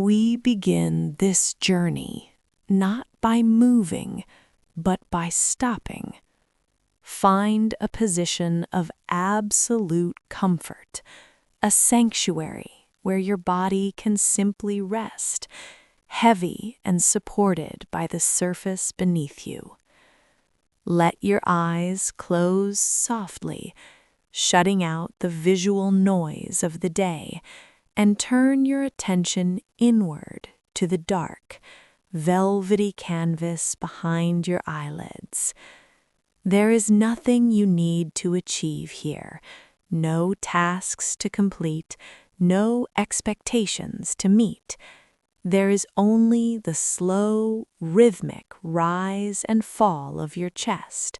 We begin this journey not by moving, but by stopping. Find a position of absolute comfort, a sanctuary where your body can simply rest, heavy and supported by the surface beneath you. Let your eyes close softly, shutting out the visual noise of the day, and turn your attention inward to the dark, velvety canvas behind your eyelids. There is nothing you need to achieve here, no tasks to complete, no expectations to meet. There is only the slow, rhythmic rise and fall of your chest,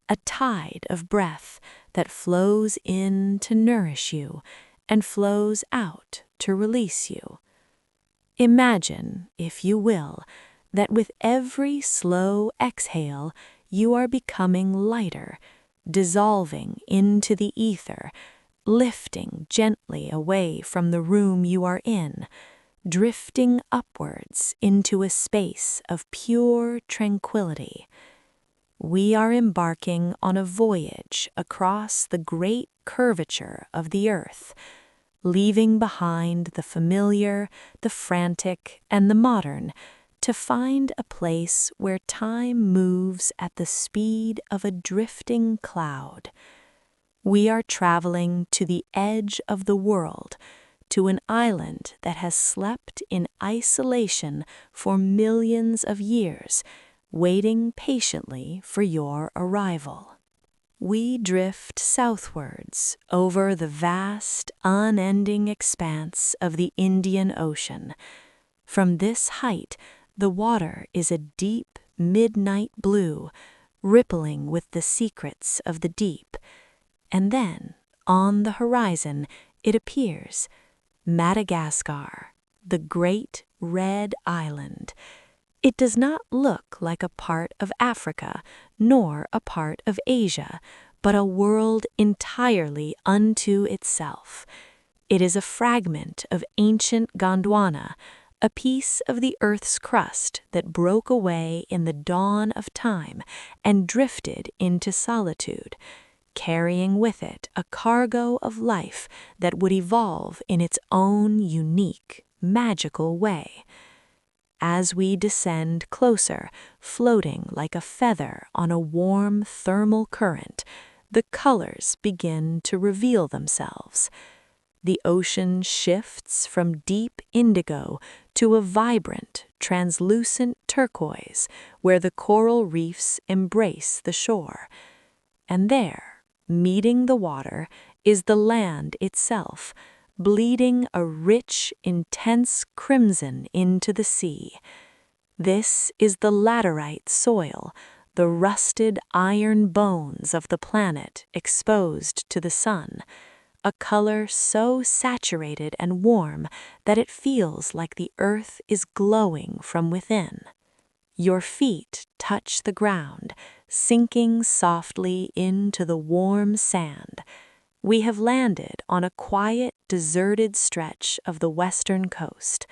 a tide of breath that flows in to nourish you and flows out to release you. Imagine, if you will, that with every slow exhale, you are becoming lighter, dissolving into the ether, lifting gently away from the room you are in, drifting upwards into a space of pure tranquility. We are embarking on a voyage across the great curvature of the earth, leaving behind the familiar, the frantic, and the modern, to find a place where time moves at the speed of a drifting cloud. We are traveling to the edge of the world, to an island that has slept in isolation for millions of years, waiting patiently for your arrival. We drift southwards over the vast, unending expanse of the Indian Ocean. From this height, the water is a deep, midnight blue, rippling with the secrets of the deep. And then, on the horizon, it appears, Madagascar, the great red island. It does not look like a part of Africa, nor a part of Asia, but a world entirely unto itself. It is a fragment of ancient Gondwana, a piece of the earth's crust that broke away in the dawn of time and drifted into solitude, carrying with it a cargo of life that would evolve in its own unique, magical way. As we descend closer, floating like a feather on a warm thermal current, the colors begin to reveal themselves. The ocean shifts from deep indigo to a vibrant, translucent turquoise, where the coral reefs embrace the shore. And there, meeting the water, is the land itself, bleeding a rich, intense crimson into the sea. This is the laterite soil, the rusted iron bones of the planet exposed to the sun, a color so saturated and warm that it feels like the earth is glowing from within. Your feet touch the ground, sinking softly into the warm sand. We have landed on a quiet, deserted stretch of the western coast.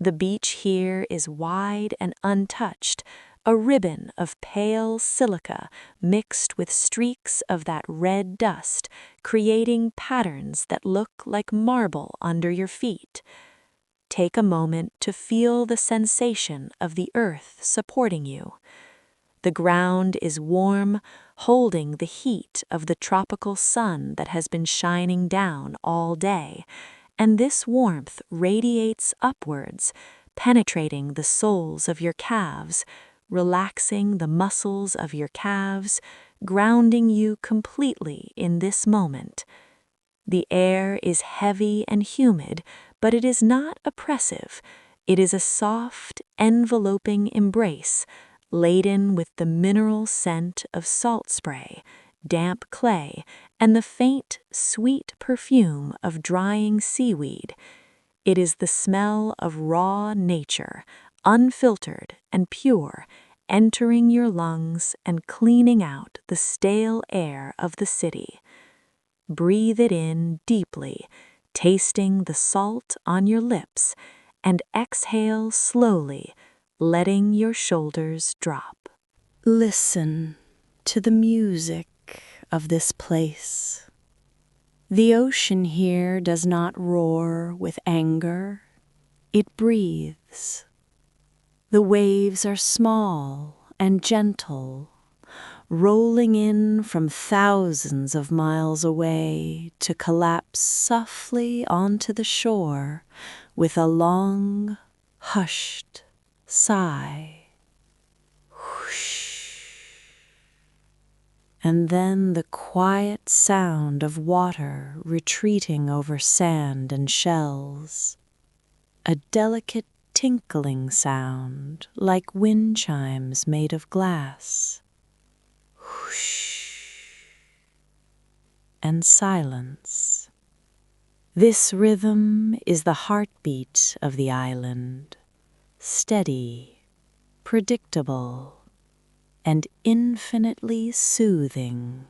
The beach here is wide and untouched, a ribbon of pale silica mixed with streaks of that red dust, creating patterns that look like marble under your feet. Take a moment to feel the sensation of the earth supporting you. The ground is warm, holding the heat of the tropical sun that has been shining down all day, and this warmth radiates upwards, penetrating the soles of your calves, relaxing the muscles of your calves, grounding you completely in this moment. The air is heavy and humid, but it is not oppressive. It is a soft, enveloping embrace, laden with the mineral scent of salt spray, damp clay, and the faint, sweet perfume of drying seaweed. It is the smell of raw nature, unfiltered and pure, entering your lungs and cleaning out the stale air of the city. Breathe it in deeply, tasting the salt on your lips, and exhale slowly, letting your shoulders drop. Listen to the music of this place. The ocean here does not roar with anger. It breathes. The waves are small and gentle, rolling in from thousands of miles away to collapse softly onto the shore with a long, hushed sigh. Whoosh. And then the quiet sound of water retreating over sand and shells. A delicate tinkling sound like wind chimes made of glass. Whoosh. And silence. This rhythm is the heartbeat of the island, steady, predictable, and infinitely soothing.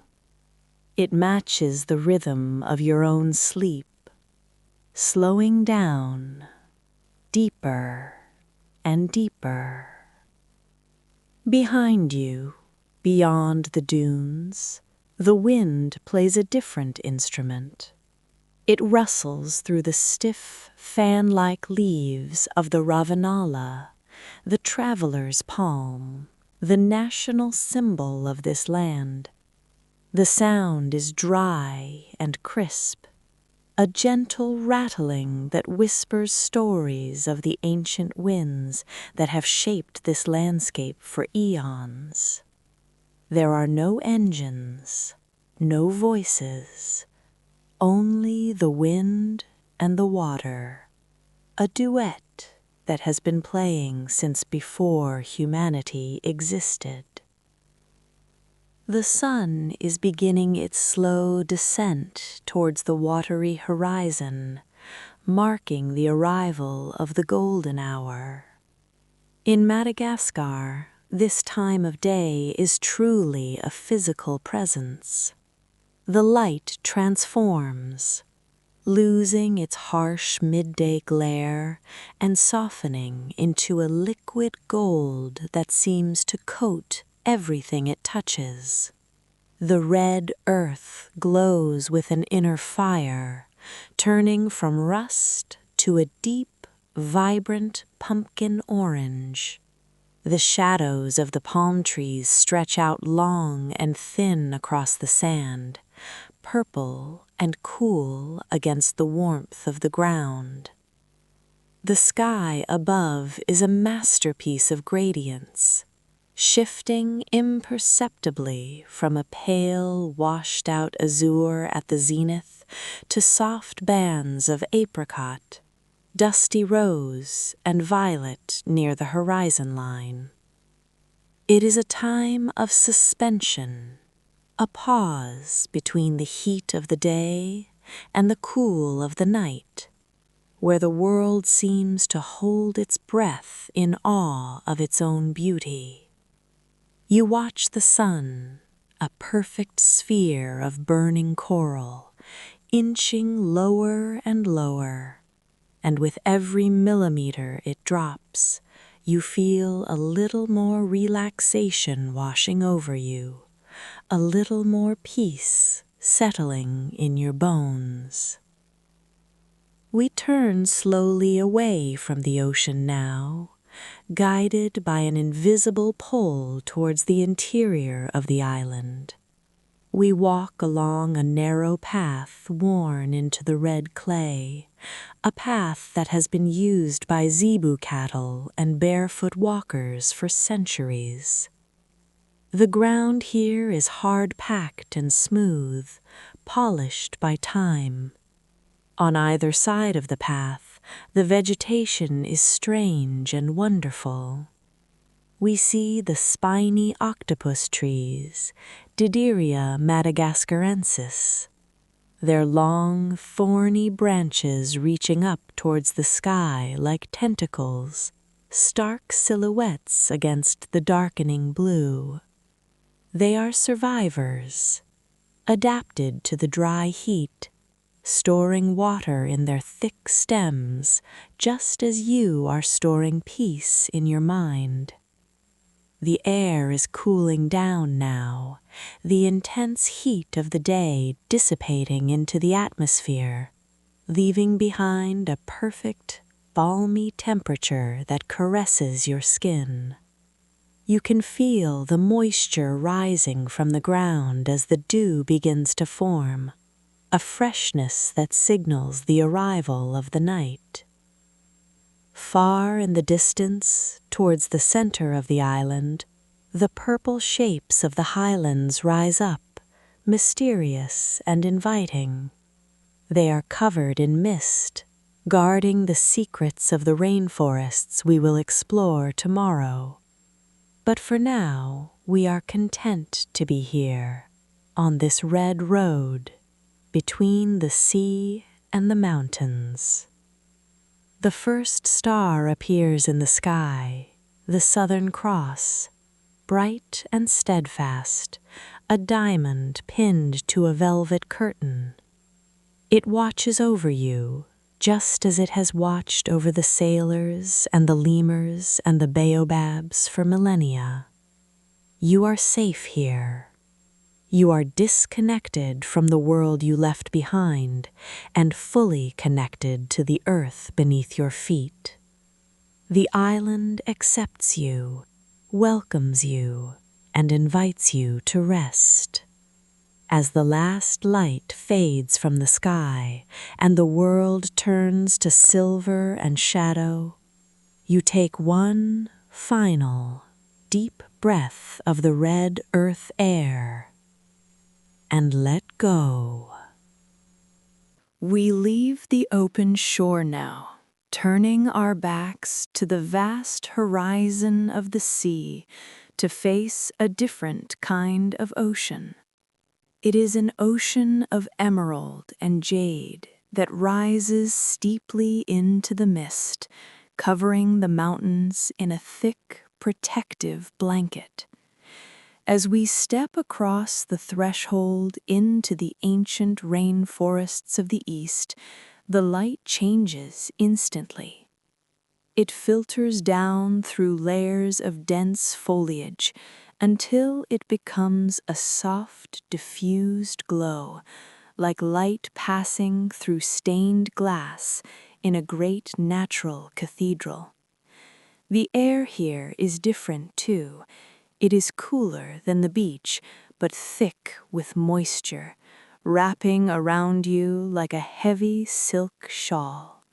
It matches the rhythm of your own sleep, slowing down, deeper and deeper. Behind you, beyond the dunes, the wind plays a different instrument. It rustles through the stiff, fan-like leaves of the ravenala, the traveler's palm, the national symbol of this land. The sound is dry and crisp, a gentle rattling that whispers stories of the ancient winds that have shaped this landscape for eons. There are no engines, no voices, only the wind and the water, a duet that has been playing since before humanity existed. The sun is beginning its slow descent towards the watery horizon, marking the arrival of the golden hour. In Madagascar, this time of day is truly a physical presence. The light transforms, losing its harsh midday glare and softening into a liquid gold that seems to coat everything it touches. The red earth glows with an inner fire, turning from rust to a deep, vibrant pumpkin orange. The shadows of the palm trees stretch out long and thin across the sand, purple and cool against the warmth of the ground. The sky above is a masterpiece of gradients, shifting imperceptibly from a pale, washed-out azure at the zenith to soft bands of apricot, dusty rose, and violet near the horizon line. It is a time of suspension, a pause between the heat of the day and the cool of the night, where the world seems to hold its breath in awe of its own beauty. You watch the sun, a perfect sphere of burning coral, inching lower and lower, and with every millimeter it drops, you feel a little more relaxation washing over you, a little more peace settling in your bones. We turn slowly away from the ocean now, guided by an invisible pull towards the interior of the island. We walk along a narrow path worn into the red clay, a path that has been used by zebu cattle and barefoot walkers for centuries. The ground here is hard-packed and smooth, polished by time. On either side of the path, the vegetation is strange and wonderful. We see the spiny octopus trees, Dideria madagascarensis, their long, thorny branches reaching up towards the sky like tentacles, stark silhouettes against the darkening blue. They are survivors, adapted to the dry heat, storing water in their thick stems, just as you are storing peace in your mind. The air is cooling down now, the intense heat of the day dissipating into the atmosphere, leaving behind a perfect, balmy temperature that caresses your skin. You can feel the moisture rising from the ground as the dew begins to form, a freshness that signals the arrival of the night. Far in the distance, towards the center of the island, the purple shapes of the highlands rise up, mysterious and inviting. They are covered in mist, guarding the secrets of the rainforests we will explore tomorrow. But for now, we are content to be here, on this red road, between the sea and the mountains. The first star appears in the sky, the Southern Cross, bright and steadfast, a diamond pinned to a velvet curtain. It watches over you, just as it has watched over the sailors and the lemurs and the baobabs for millennia. You are safe here. You are disconnected from the world you left behind and fully connected to the earth beneath your feet. The island accepts you, welcomes you, and invites you to rest. As the last light fades from the sky and the world turns to silver and shadow, you take one final, deep breath of the red earth air and let go. We leave the open shore now, turning our backs to the vast horizon of the sea to face a different kind of ocean. It is an ocean of emerald and jade that rises steeply into the mist, covering the mountains in a thick, protective blanket. As we step across the threshold into the ancient rainforests of the east, the light changes instantly. It filters down through layers of dense foliage until it becomes a soft, diffused glow, like light passing through stained glass in a great natural cathedral. The air here is different too. It is cooler than the beach, but thick with moisture, wrapping around you like a heavy silk shawl.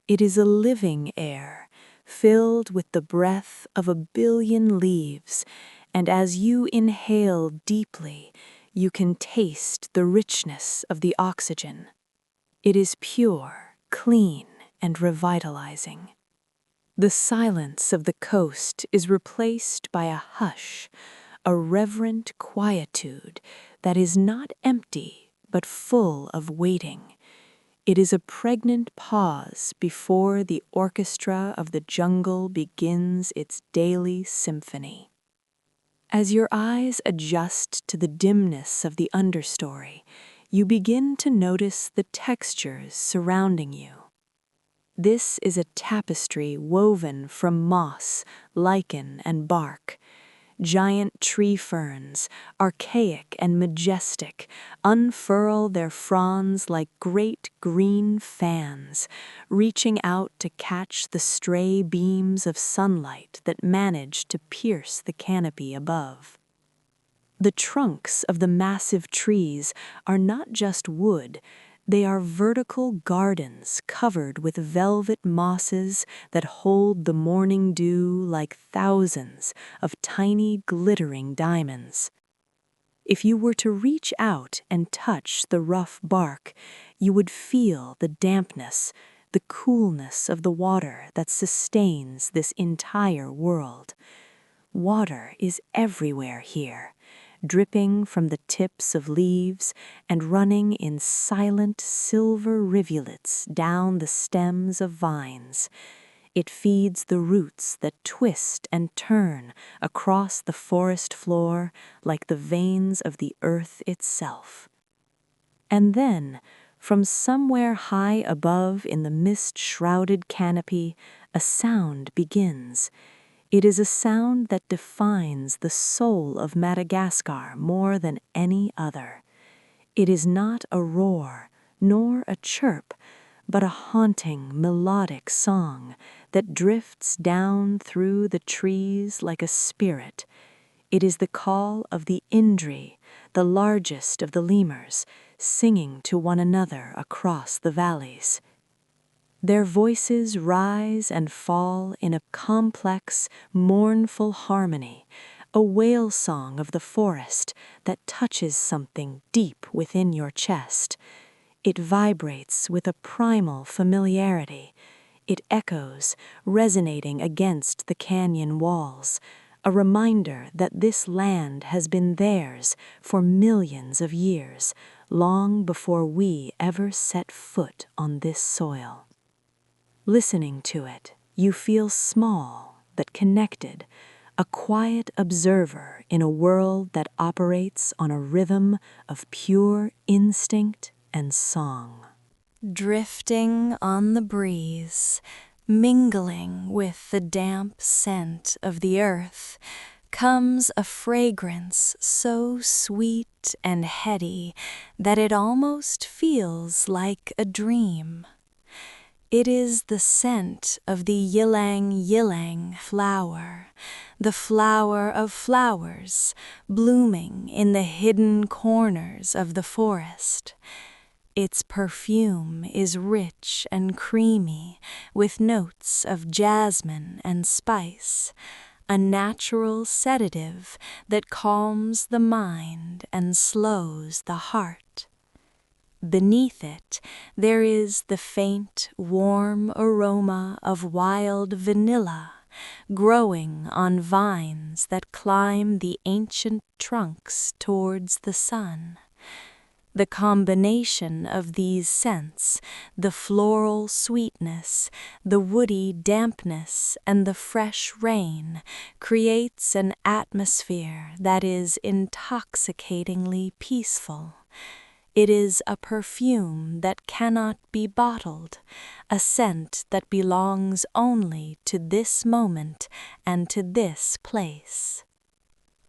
It is a living air, filled with the breath of a billion leaves, and as you inhale deeply, you can taste the richness of the oxygen. It is pure, clean, and revitalizing. The silence of the coast is replaced by a hush, a reverent quietude that is not empty but full of waiting. It is a pregnant pause before the orchestra of the jungle begins its daily symphony. As your eyes adjust to the dimness of the understory, you begin to notice the textures surrounding you. This is a tapestry woven from moss, lichen, and bark. Giant tree ferns, archaic and majestic, unfurl their fronds like great green fans, reaching out to catch the stray beams of sunlight that manage to pierce the canopy above. The trunks of the massive trees are not just wood, they are vertical gardens covered with velvet mosses that hold the morning dew like thousands of tiny glittering diamonds. If you were to reach out and touch the rough bark, you would feel the dampness, the coolness of the water that sustains this entire world. Water is everywhere here, dripping from the tips of leaves and running in silent silver rivulets down the stems of vines. It feeds the roots that twist and turn across the forest floor like the veins of the earth itself. And then, From somewhere high above in the mist-shrouded canopy, a sound begins. It is a sound that defines the soul of Madagascar more than any other. It is not a roar, nor a chirp, but a haunting, melodic song that drifts down through the trees like a spirit. It is the call of the Indri, the largest of the lemurs, singing to one another across the valleys. Their voices rise and fall in a complex, mournful harmony, a wail song of the forest that touches something deep within your chest. It vibrates with a primal familiarity. It echoes, resonating against the canyon walls, a reminder that this land has been theirs for millions of years, long before we ever set foot on this soil. Listening to it, you feel small but connected, a quiet observer in a world that operates on a rhythm of pure instinct and song. Drifting on the breeze, mingling with the damp scent of the earth, comes a fragrance so sweet and heady that it almost feels like a dream. It is the scent of the ylang-ylang flower, the flower of flowers blooming in the hidden corners of the forest. Its perfume is rich and creamy, with notes of jasmine and spice, a natural sedative that calms the mind and slows the heart. Beneath it, there is the faint, warm aroma of wild vanilla, growing on vines that climb the ancient trunks towards the sun. The combination of these scents, the floral sweetness, the woody dampness, and the fresh rain, creates an atmosphere that is intoxicatingly peaceful. It is a perfume that cannot be bottled, a scent that belongs only to this moment and to this place.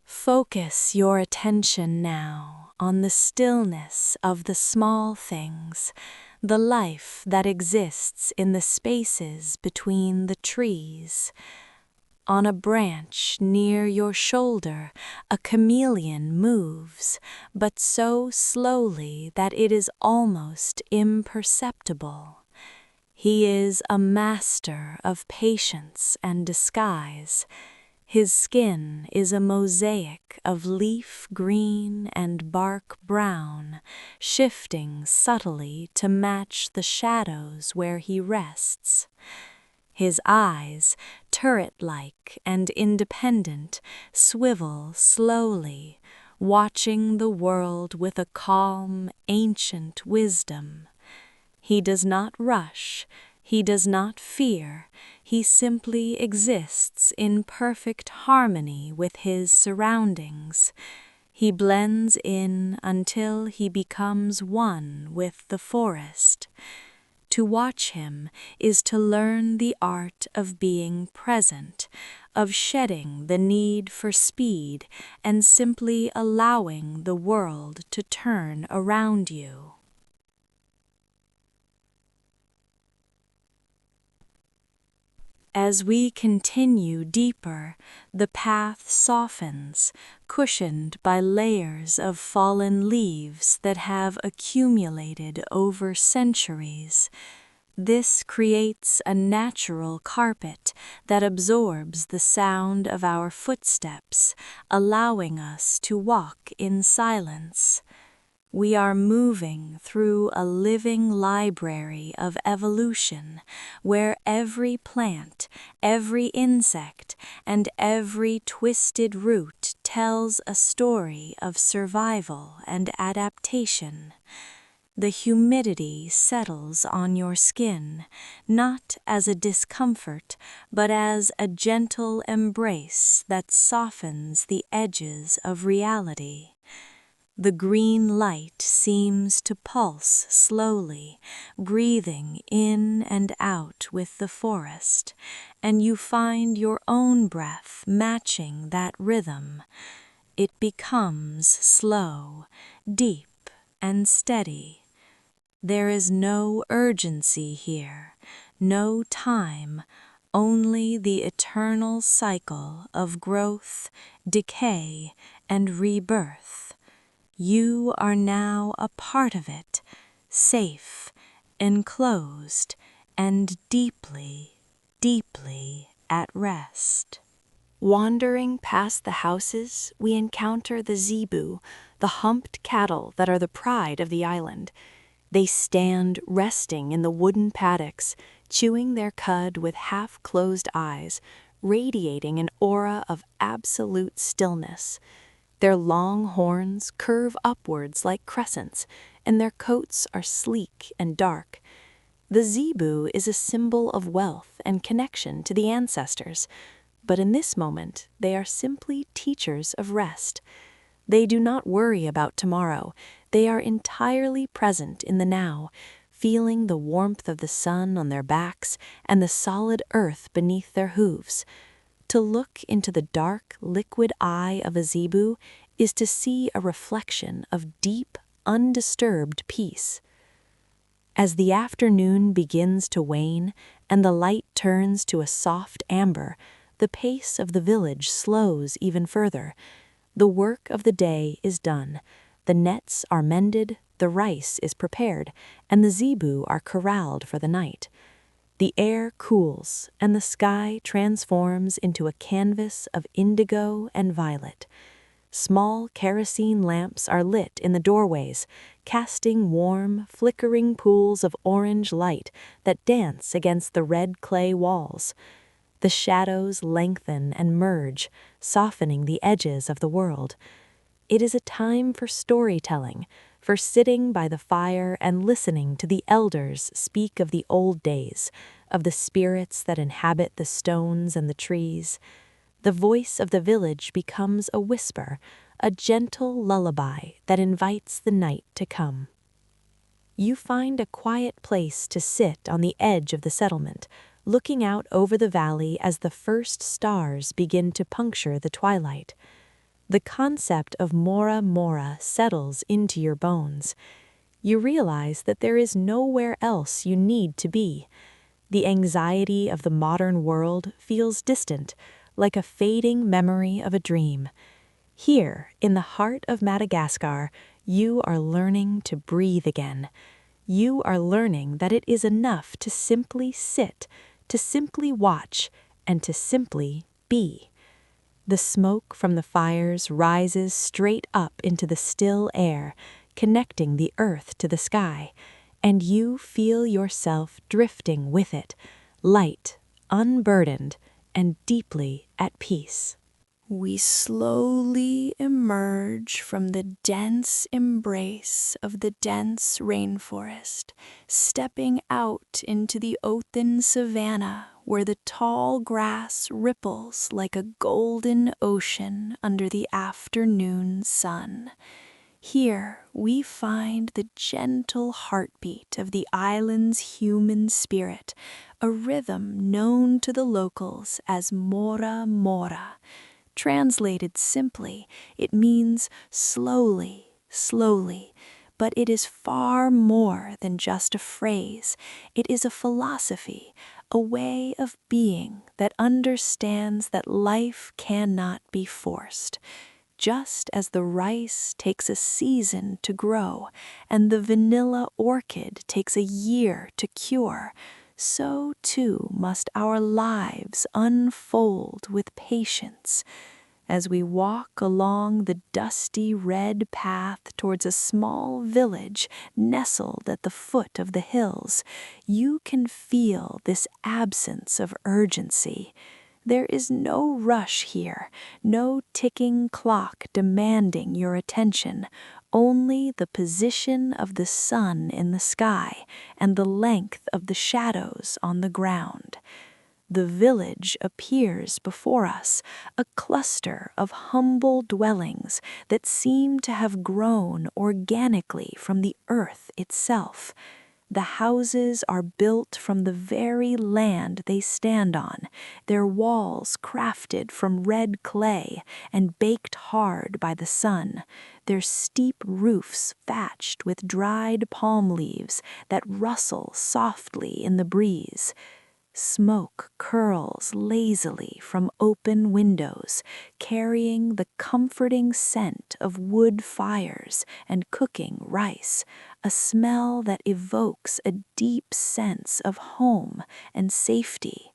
Focus your attention now on the stillness of the small things, the life that exists in the spaces between the trees. On a branch near your shoulder, a chameleon moves, but so slowly that it is almost imperceptible. He is a master of patience and disguise. His skin is a mosaic of leaf green and bark brown, shifting subtly to match the shadows where he rests. His eyes, turret-like and independent, swivel slowly, watching the world with a calm, ancient wisdom. He does not rush, he does not fear, he simply exists in perfect harmony with his surroundings. He blends in until he becomes one with the forest. To watch him is to learn the art of being present, of shedding the need for speed and simply allowing the world to turn around you. As we continue deeper, the path softens, cushioned by layers of fallen leaves that have accumulated over centuries. This creates a natural carpet that absorbs the sound of our footsteps, allowing us to walk in silence. We are moving through a living library of evolution, where every plant, every insect, and every twisted root tells a story of survival and adaptation. The humidity settles on your skin, not as a discomfort, but as a gentle embrace that softens the edges of reality. The green light seems to pulse slowly, breathing in and out with the forest, and you find your own breath matching that rhythm. It becomes slow, deep, and steady. There is no urgency here, no time, only the eternal cycle of growth, decay, and rebirth. You are now a part of it, safe, enclosed, and deeply, deeply at rest. Wandering past the houses, we encounter the zebu, the humped cattle that are the pride of the island. They stand resting in the wooden paddocks, chewing their cud with half-closed eyes, radiating an aura of absolute stillness. Their long horns curve upwards like crescents, and their coats are sleek and dark. The zebu is a symbol of wealth and connection to the ancestors, but in this moment they are simply teachers of rest. They do not worry about tomorrow. They are entirely present in the now, feeling the warmth of the sun on their backs and the solid earth beneath their hooves. To look into the dark, liquid eye of a zebu is to see a reflection of deep, undisturbed peace. As the afternoon begins to wane and the light turns to a soft amber, the pace of the village slows even further. The work of the day is done. The nets are mended, the rice is prepared, and the zebu are corralled for the night. The air cools, and the sky transforms into a canvas of indigo and violet. Small kerosene lamps are lit in the doorways, casting warm, flickering pools of orange light that dance against the red clay walls. The shadows lengthen and merge, softening the edges of the world. It is a time for storytelling, for sitting by the fire and listening to the elders speak of the old days, of the spirits that inhabit the stones and the trees. The voice of the village becomes a whisper, a gentle lullaby that invites the night to come. You find a quiet place to sit on the edge of the settlement, looking out over the valley as the first stars begin to puncture the twilight. The concept of mora settles into your bones. You realize that there is nowhere else you need to be. The anxiety of the modern world feels distant, like a fading memory of a dream. Here, in the heart of Madagascar, you are learning to breathe again. You are learning that it is enough to simply sit, to simply watch, and to simply be. The smoke from the fires rises straight up into the still air, connecting the earth to the sky, and you feel yourself drifting with it, light, unburdened, and deeply at peace. We slowly emerge from the dense embrace of the dense rainforest, stepping out into the open savanna where the tall grass ripples like a golden ocean under the afternoon sun. Here we find the gentle heartbeat of the island's human spirit, a rhythm known to the locals as mora. Translated simply, it means slowly, slowly, but it is far more than just a phrase. It is a philosophy, a way of being that understands that life cannot be forced. Just as the rice takes a season to grow and the vanilla orchid takes a year to cure, so too must our lives unfold with patience. As we walk along the dusty red path towards a small village nestled at the foot of the hills, you can feel this absence of urgency. There is no rush here, no ticking clock demanding your attention, only the position of the sun in the sky and the length of the shadows on the ground. The village appears before us, a cluster of humble dwellings that seem to have grown organically from the earth itself. The houses are built from the very land they stand on, their walls crafted from red clay and baked hard by the sun, their steep roofs thatched with dried palm leaves that rustle softly in the breeze. Smoke curls lazily from open windows, carrying the comforting scent of wood fires and cooking rice, a smell that evokes a deep sense of home and safety.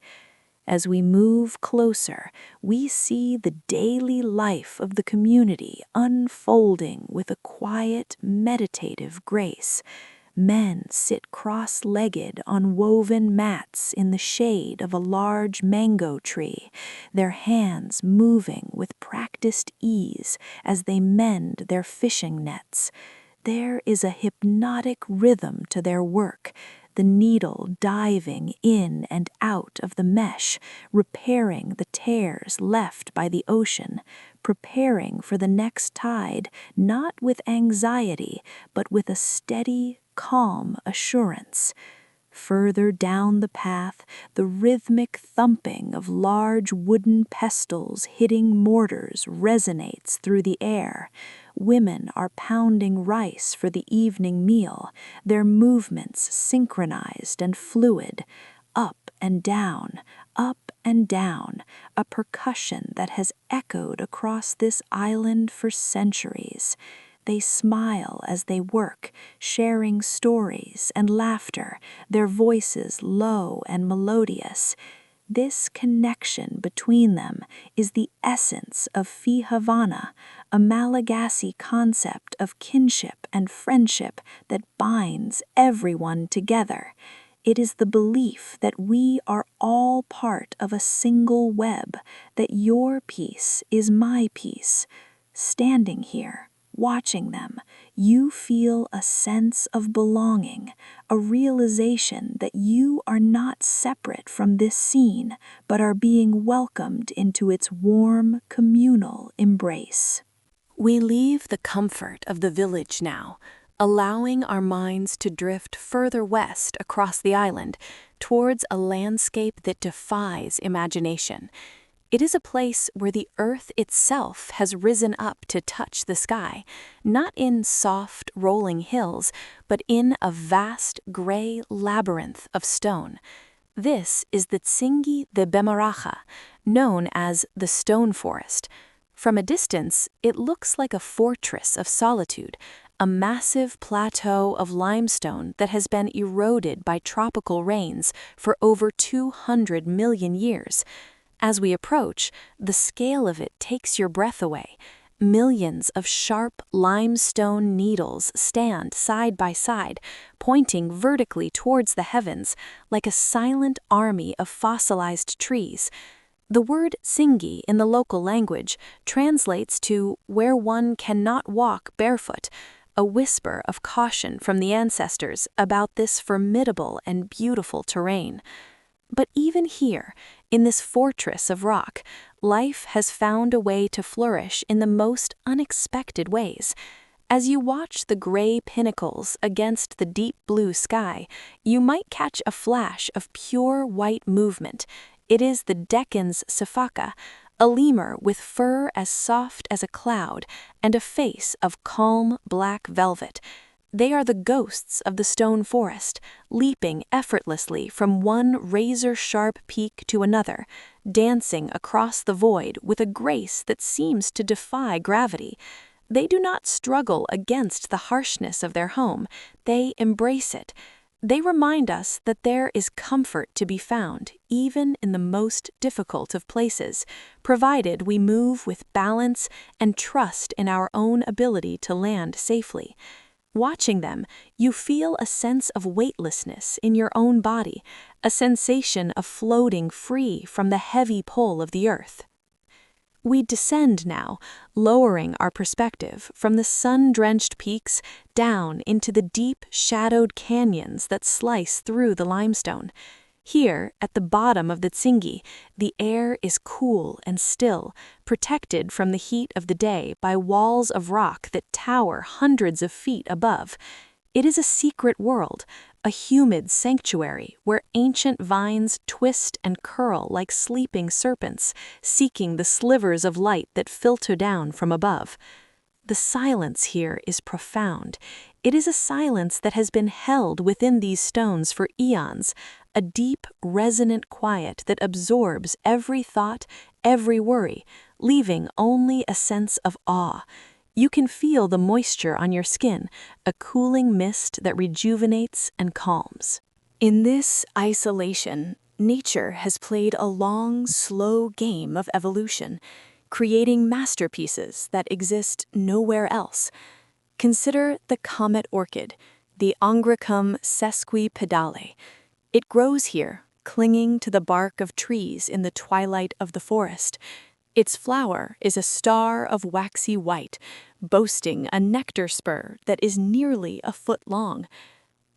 As we move closer, we see the daily life of the community unfolding with a quiet, meditative grace. Men sit cross-legged on woven mats in the shade of a large mango tree, their hands moving with practiced ease as they mend their fishing nets. There is a hypnotic rhythm to their work, the needle diving in and out of the mesh, repairing the tears left by the ocean, preparing for the next tide, not with anxiety, but with a steady, calm assurance. Further down the path, the rhythmic thumping of large wooden pestles hitting mortars resonates through the air. Women are pounding rice for the evening meal, their movements synchronized and fluid. Up and down, a percussion that has echoed across this island for centuries. They smile as they work, sharing stories and laughter, their voices low and melodious. This connection between them is the essence of Fi Havana, a Malagasy concept of kinship and friendship that binds everyone together. It is the belief that we are all part of a single web, that your piece is my piece. Standing here, watching them, you feel a sense of belonging, a realization that you are not separate from this scene, but are being welcomed into its warm, communal embrace. We leave the comfort of the village now, allowing our minds to drift further west across the island, towards a landscape that defies imagination. It is a place where the earth itself has risen up to touch the sky, not in soft, rolling hills, but in a vast, gray labyrinth of stone. This is the Tsingy de Bemaraja, known as the Stone Forest. From a distance, it looks like a fortress of solitude, a massive plateau of limestone that has been eroded by tropical rains for over 200 million years. As we approach, the scale of it takes your breath away. Millions of sharp limestone needles stand side by side, pointing vertically towards the heavens, like a silent army of fossilized trees. The word Tsingy in the local language translates to where one cannot walk barefoot, a whisper of caution from the ancestors about this formidable and beautiful terrain. But even here, in this fortress of rock, life has found a way to flourish in the most unexpected ways. As you watch the gray pinnacles against the deep blue sky, you might catch a flash of pure white movement. It is the Deccan's sifaka, a lemur with fur as soft as a cloud and a face of calm black velvet. They are the ghosts of the stone forest, leaping effortlessly from one razor-sharp peak to another, dancing across the void with a grace that seems to defy gravity. They do not struggle against the harshness of their home, they embrace it. They remind us that there is comfort to be found, even in the most difficult of places, provided we move with balance and trust in our own ability to land safely. Watching them, you feel a sense of weightlessness in your own body, a sensation of floating free from the heavy pull of the earth. We descend now, lowering our perspective from the sun-drenched peaks down into the deep, shadowed canyons that slice through the limestone. Here, at the bottom of the Tsingy, the air is cool and still, protected from the heat of the day by walls of rock that tower hundreds of feet above. It is a secret world, a humid sanctuary where ancient vines twist and curl like sleeping serpents, seeking the slivers of light that filter down from above. The silence here is profound. It is a silence that has been held within these stones for eons, a deep, resonant quiet that absorbs every thought, every worry, leaving only a sense of awe. You can feel the moisture on your skin, a cooling mist that rejuvenates and calms. In this isolation, nature has played a long, slow game of evolution, creating masterpieces that exist nowhere else. Consider the comet orchid, the Angraecum sesquipedale. It grows here, clinging to the bark of trees in the twilight of the forest. Its flower is a star of waxy white, boasting a nectar spur that is nearly a foot long.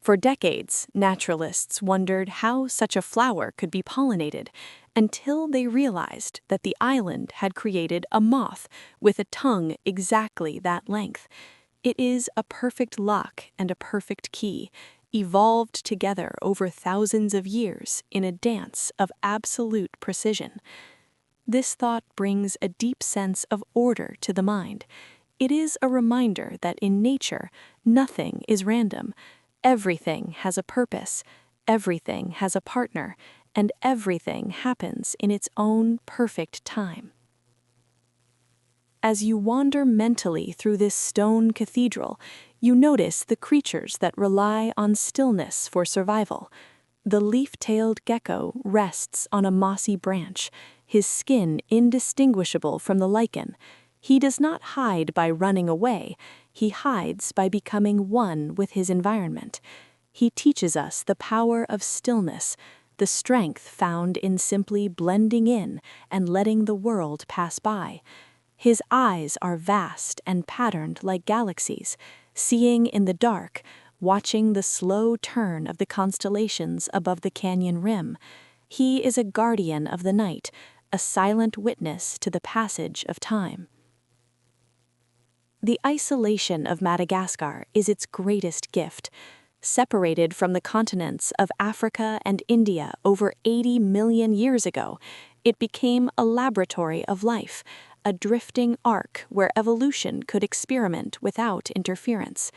For decades, naturalists wondered how such a flower could be pollinated, until they realized that the island had created a moth with a tongue exactly that length. It is a perfect lock and a perfect key, evolved together over thousands of years in a dance of absolute precision. This thought brings a deep sense of order to the mind. It is a reminder that in nature, nothing is random. Everything has a purpose, everything has a partner, and everything happens in its own perfect time. As you wander mentally through this stone cathedral, you notice the creatures that rely on stillness for survival. The leaf-tailed gecko rests on a mossy branch, his skin indistinguishable from the lichen. He does not hide by running away, he hides by becoming one with his environment. He teaches us the power of stillness, the strength found in simply blending in and letting the world pass by. His eyes are vast and patterned like galaxies, seeing in the dark, watching the slow turn of the constellations above the canyon rim. He is a guardian of the night, a silent witness to the passage of time. The isolation of Madagascar is its greatest gift. Separated from the continents of Africa and India over 80 million years ago, it became a laboratory of life, a drifting ark where evolution could experiment without interference.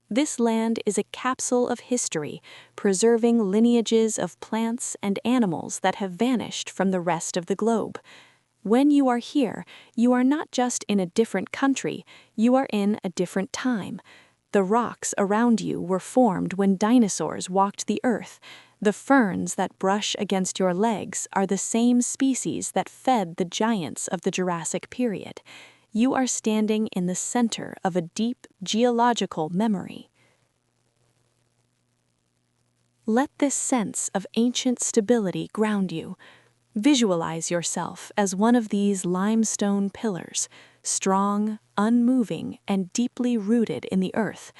This land is a capsule of history, preserving lineages of plants and animals that have vanished from the rest of the globe. When you are here, you are not just in a different country, you are in a different time. The rocks around you were formed when dinosaurs walked the earth. The ferns that brush against your legs are the same species that fed the giants of the Jurassic period. You are standing in the center of a deep geological memory. Let this sense of ancient stability ground you. Visualize yourself as one of these limestone pillars, strong, unmoving, and deeply rooted in the earth.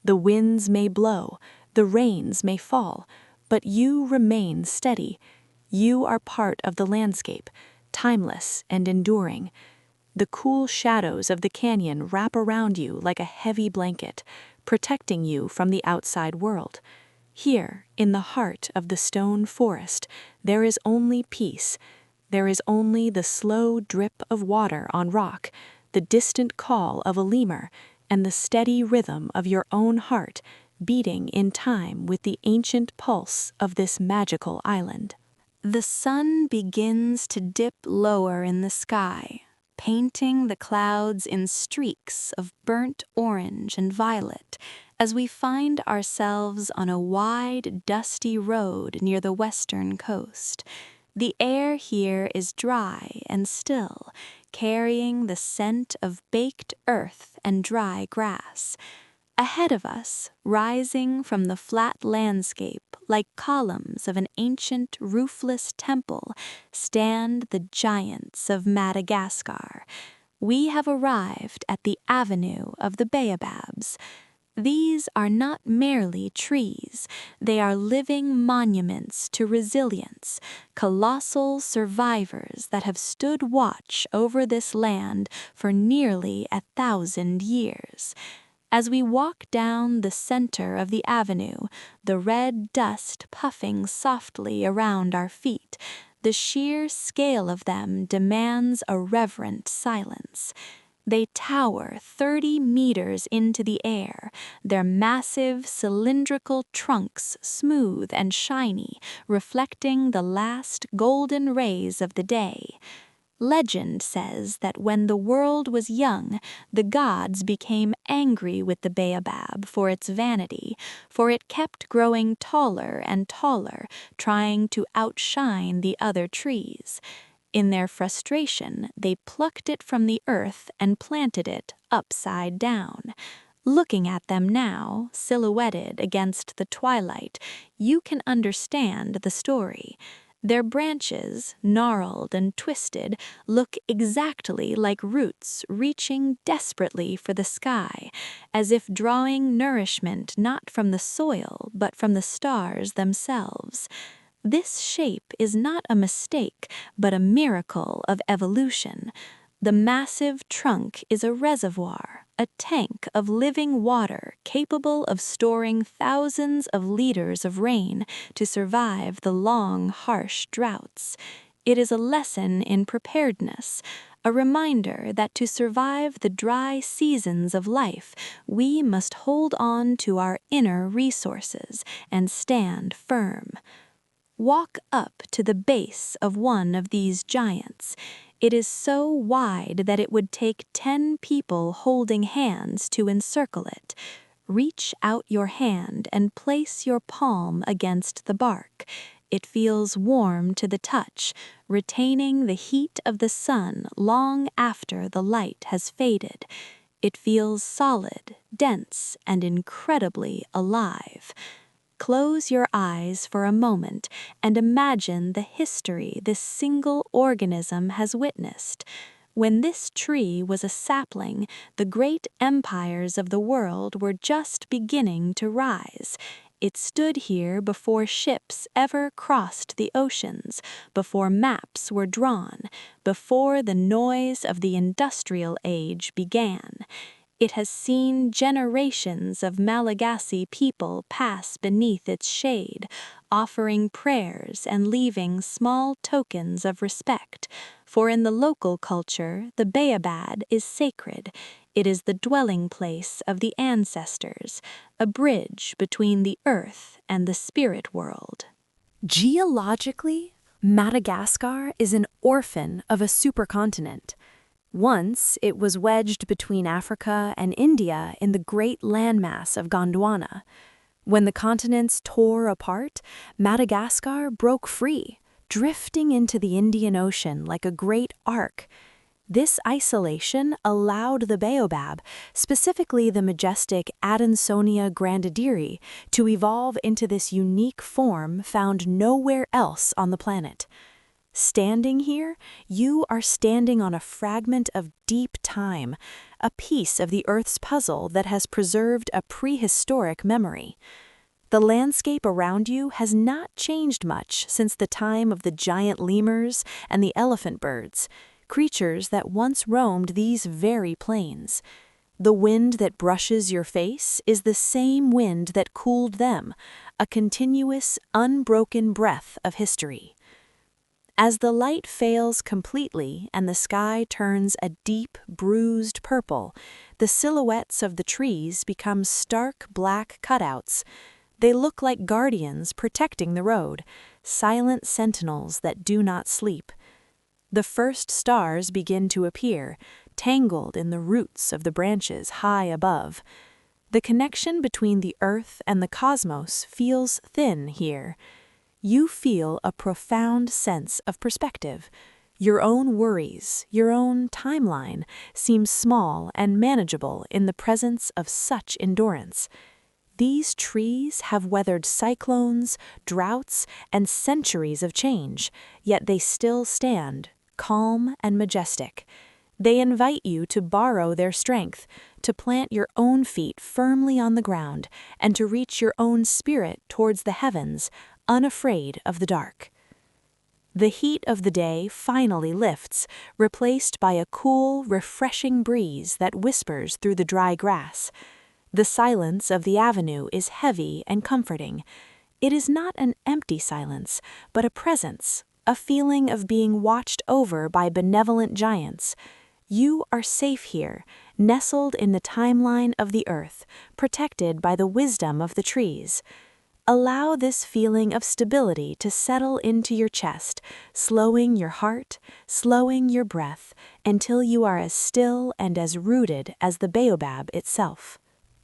The winds may blow, the rains may fall, but you remain steady. You are part of the landscape, timeless and enduring. The cool shadows of the canyon wrap around you like a heavy blanket, protecting you from the outside world. Here, in the heart of the stone forest, there is only peace. There is only the slow drip of water on rock, the distant call of a lemur, and the steady rhythm of your own heart beating in time with the ancient pulse of this magical island. The sun begins to dip lower in the sky, painting the clouds in streaks of burnt orange and violet, as we find ourselves on a wide, dusty road near the western coast. The air here is dry and still, carrying the scent of baked earth and dry grass. Ahead of us, rising from the flat landscape like columns of an ancient roofless temple, stand the giants of Madagascar. We have arrived at the avenue of the Baobabs. These are not merely trees, they are living monuments to resilience, colossal survivors that have stood watch over this land for nearly 1,000 years. As we walk down the center of the avenue, the red dust puffing softly around our feet, the sheer scale of them demands a reverent silence. They tower 30 meters into the air, their massive cylindrical trunks smooth and shiny, reflecting the last golden rays of the day. Legend says that when the world was young, the gods became angry with the baobab for its vanity, for it kept growing taller and taller, trying to outshine the other trees. In their frustration, they plucked it from the earth and planted it upside down. Looking at them now, silhouetted against the twilight, you can understand the story. Their branches, gnarled and twisted, look exactly like roots reaching desperately for the sky, as if drawing nourishment not from the soil but from the stars themselves. This shape is not a mistake, but a miracle of evolution. The massive trunk is a reservoir, a tank of living water capable of storing thousands of liters of rain to survive the long, harsh droughts. It is a lesson in preparedness, a reminder that to survive the dry seasons of life, we must hold on to our inner resources and stand firm. Walk up to the base of one of these giants. It is so wide that it would take 10 people holding hands to encircle it. Reach out your hand and place your palm against the bark. It feels warm to the touch, retaining the heat of the sun long after the light has faded. It feels solid, dense, and incredibly alive. Close your eyes for a moment and imagine the history this single organism has witnessed. When this tree was a sapling, the great empires of the world were just beginning to rise. It stood here before ships ever crossed the oceans, before maps were drawn, before the noise of the industrial age began. It has seen generations of Malagasy people pass beneath its shade, offering prayers and leaving small tokens of respect. For in the local culture, the baobab is sacred. It is the dwelling place of the ancestors, a bridge between the earth and the spirit world. Geologically, Madagascar is an orphan of a supercontinent. Once, it was wedged between Africa and India in the great landmass of Gondwana. When the continents tore apart, Madagascar broke free, drifting into the Indian Ocean like a great arc. This isolation allowed the baobab, specifically the majestic Adansonia grandadiri, to evolve into this unique form found nowhere else on the planet. Standing here, you are standing on a fragment of deep time, a piece of the Earth's puzzle that has preserved a prehistoric memory. The landscape around you has not changed much since the time of the giant lemurs and the elephant birds, creatures that once roamed these very plains. The wind that brushes your face is the same wind that cooled them, a continuous, unbroken breath of history. As the light fails completely and the sky turns a deep, bruised purple, the silhouettes of the trees become stark black cutouts. They look like guardians protecting the road, silent sentinels that do not sleep. The first stars begin to appear, tangled in the roots of the branches high above. The connection between the earth and the cosmos feels thin here. You feel a profound sense of perspective. Your own worries, your own timeline, seem small and manageable in the presence of such endurance. These trees have weathered cyclones, droughts, and centuries of change, yet they still stand, calm and majestic. They invite you to borrow their strength, to plant your own feet firmly on the ground, and to reach your own spirit towards the heavens, unafraid of the dark. The heat of the day finally lifts, replaced by a cool, refreshing breeze that whispers through the dry grass. The silence of the avenue is heavy and comforting. It is not an empty silence, but a presence, a feeling of being watched over by benevolent giants. You are safe here, nestled in the timeline of the earth, protected by the wisdom of the trees. Allow this feeling of stability to settle into your chest, slowing your heart, slowing your breath, until you are as still and as rooted as the baobab itself.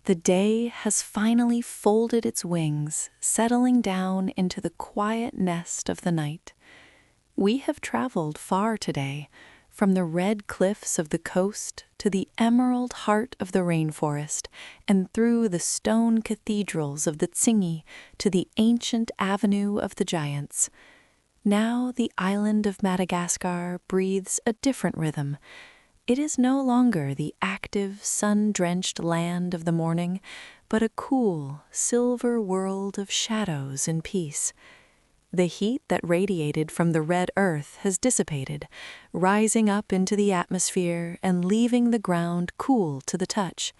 The day has finally folded its wings, settling down into the quiet nest of the night. We have traveled far today, from the red cliffs of the coast to the emerald heart of the rainforest, and through the stone cathedrals of the Tsingy to the ancient avenue of the giants. Now the island of Madagascar breathes a different rhythm. It is no longer the active, sun-drenched land of the morning, but a cool, silver world of shadows and peace. The heat that radiated from the red earth has dissipated, rising up into the atmosphere and leaving the ground cool to the touch.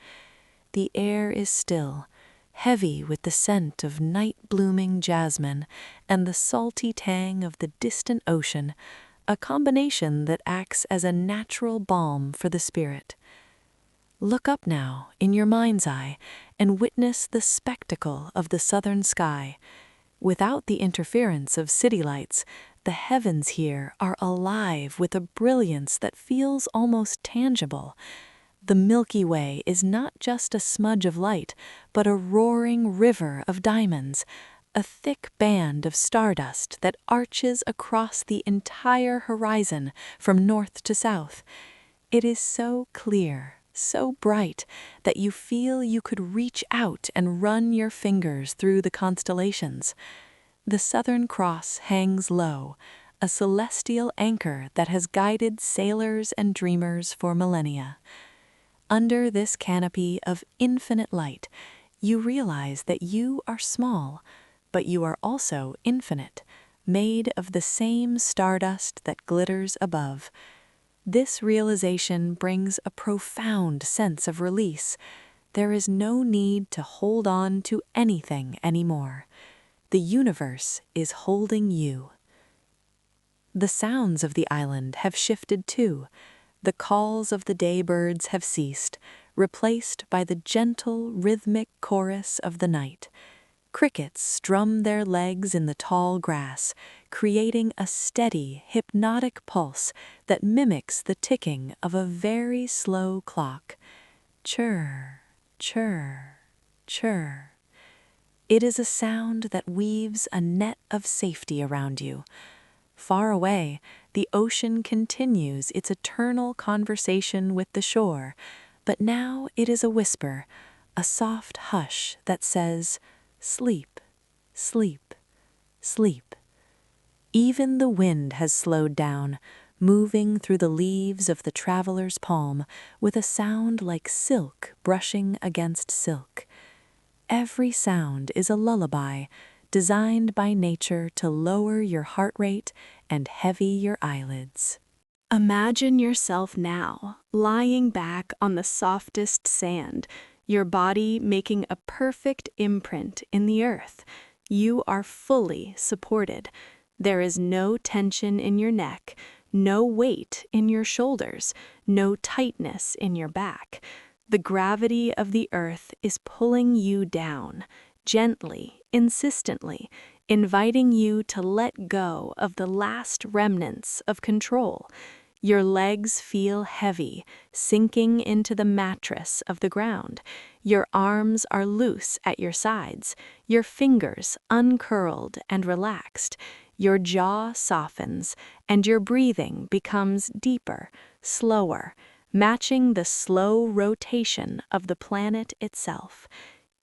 The air is still, heavy with the scent of night-blooming jasmine and the salty tang of the distant ocean, a combination that acts as a natural balm for the spirit. Look up now, in your mind's eye, and witness the spectacle of the southern sky. Without the interference of city lights, the heavens here are alive with a brilliance that feels almost tangible. The Milky Way is not just a smudge of light, but a roaring river of diamonds, a thick band of stardust that arches across the entire horizon from north to south. It is so clear, so bright, that you feel you could reach out and run your fingers through the constellations. The Southern Cross hangs low, a celestial anchor that has guided sailors and dreamers for millennia. Under this canopy of infinite light, you realize that you are small, but you are also infinite, made of the same stardust that glitters above. This realization brings a profound sense of release. There is no need to hold on to anything anymore. The universe is holding you. The sounds of the island have shifted too. The calls of the daybirds have ceased, replaced by the gentle, rhythmic chorus of the night. Crickets strum their legs in the tall grass, creating a steady, hypnotic pulse that mimics the ticking of a very slow clock. Chirr, chirr, chirr. It is a sound that weaves a net of safety around you. Far away, the ocean continues its eternal conversation with the shore, but now it is a whisper, a soft hush that says, "Sleep, sleep, sleep." Even the wind has slowed down, moving through the leaves of the traveler's palm with a sound like silk brushing against silk. Every sound is a lullaby, designed by nature to lower your heart rate and heavy your eyelids. Imagine yourself now, lying back on the softest sand, your body making a perfect imprint in the earth. You are fully supported. There is no tension in your neck, no weight in your shoulders, no tightness in your back. The gravity of the earth is pulling you down, gently, insistently, inviting you to let go of the last remnants of control. Your legs feel heavy, sinking into the mattress of the ground. Your arms are loose at your sides, your fingers uncurled and relaxed. Your jaw softens, and your breathing becomes deeper, slower, matching the slow rotation of the planet itself.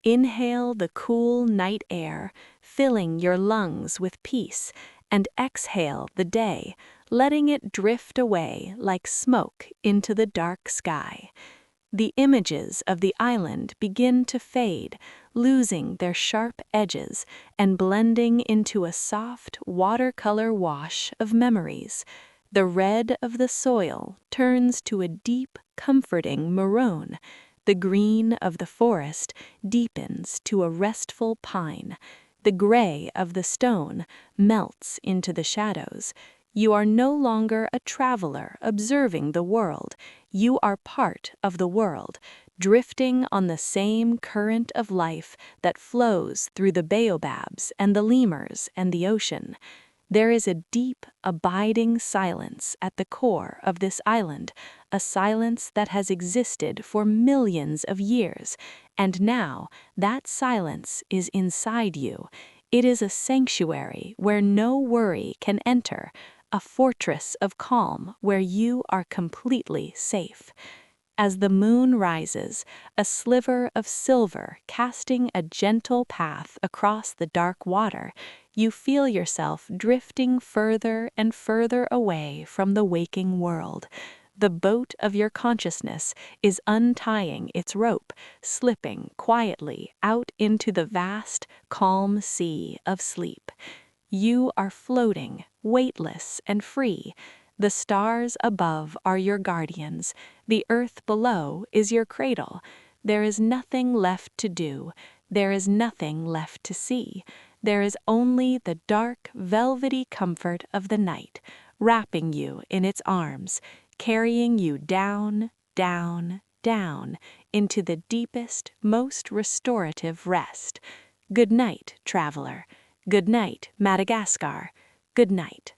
Inhale the cool night air, filling your lungs with peace, and exhale the day, letting it drift away like smoke into the dark sky. The images of the island begin to fade, losing their sharp edges and blending into a soft watercolor wash of memories. The red of the soil turns to a deep, comforting maroon. The green of the forest deepens to a restful pine. The gray of the stone melts into the shadows. You are no longer a traveler observing the world. You are part of the world, drifting on the same current of life that flows through the baobabs and the lemurs and the ocean. There is a deep, abiding silence at the core of this island, a silence that has existed for millions of years, and now that silence is inside you. It is a sanctuary where no worry can enter, a fortress of calm where you are completely safe. As the moon rises, a sliver of silver casting a gentle path across the dark water, you feel yourself drifting further and further away from the waking world. The boat of your consciousness is untying its rope, slipping quietly out into the vast, calm sea of sleep. You are floating, weightless and free. The stars above are your guardians. The earth below is your cradle. There is nothing left to do. There is nothing left to see. There is only the dark, velvety comfort of the night, wrapping you in its arms, carrying you down, down, down, into the deepest, most restorative rest. Good night, traveler. Good night, Madagascar. Good night.